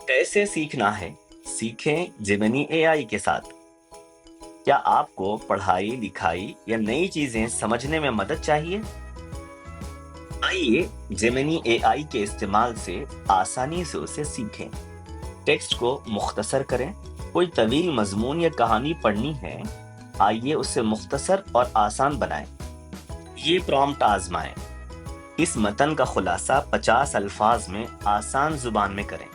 कैसे सीखना है? सीखें जेमिनी एआई के साथ। क्या आपको पढ़ाई लिखाई या नई चीजें समझने में मदद चाहिए? आइए जेमिनी एआई के इस्तेमाल से आसानी से उसे सीखें। टेक्स्ट को मुख्तसर करें। कोई तवील मजमून या कहानी पढ़नी है, आइए उसे मुख्तसर और आसान बनाएं। ये प्रॉम्प्ट आजमाएं। इस मतन का खुलासा 50 अल्फाज में आसान जुबान में करें।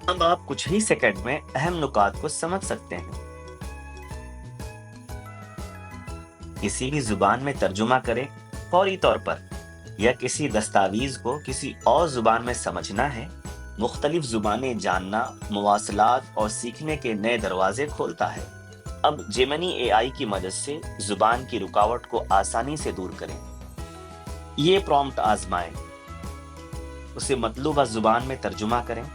अब आप कुछ ही सेकंड में अहम नुकात को समझ सकते हैं। किसी भी जुबान में तर्जुमा करें फौरी तौर पर, या किसी दस्तावेज को किसी और जुबान में समझना है। मुख्तलिफ जुबानें जानना मवासलात और सीखने के नए दरवाजे खोलता है। अब जेमिनी एआई की मदद से जुबान की रुकावट को आसानी से दूर करें। ये प्रॉम्प्ट आजमाएं। उसे मतलूबा जुबान में तर्जुमा करें।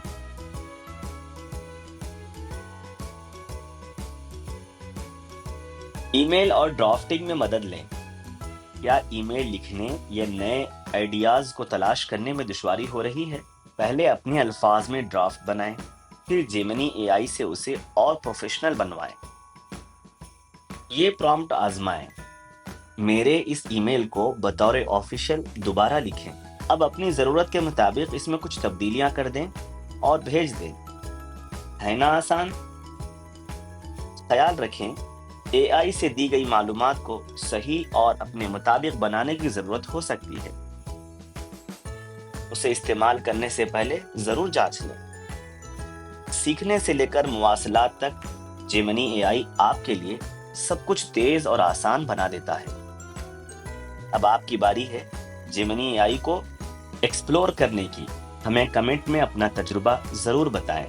ईमेल और ड्राफ्टिंग में मदद लें। क्या ईमेल लिखने या नए आइडियाज को तलाश करने में दुश्वारी हो रही है? पहले अपने अल्फाज में ड्राफ्ट बनाएं, फिर जेमिनी एआई से उसे और प्रोफेशनल बनवाएं। ये प्रॉम्प्ट आजमाएं। मेरे इस ईमेल को बतौर ऑफिशियल दोबारा लिखें। अब अपनी ज़रूरत के मुताबिक इसमें कुछ तब्दीलियां कर दें और भेज दें। है ना आसान? ख्याल रखें, एआई से दी गई मालूमात को सही और अपने मुताबिक बनाने की ज़रूरत हो सकती है। उसे इस्तेमाल करने से पहले ज़रूर जांच लें। सीखने से लेकर मुवासलात तक जेमिनी एआई आपके लिए सब कुछ तेज़ और आसान बना देता है। अब आपकी बारी है जेमिनी एआई को एक्सप्लोर करने की। हमें कमेंट में अपना तजुर्बा ज़रूर बताएं।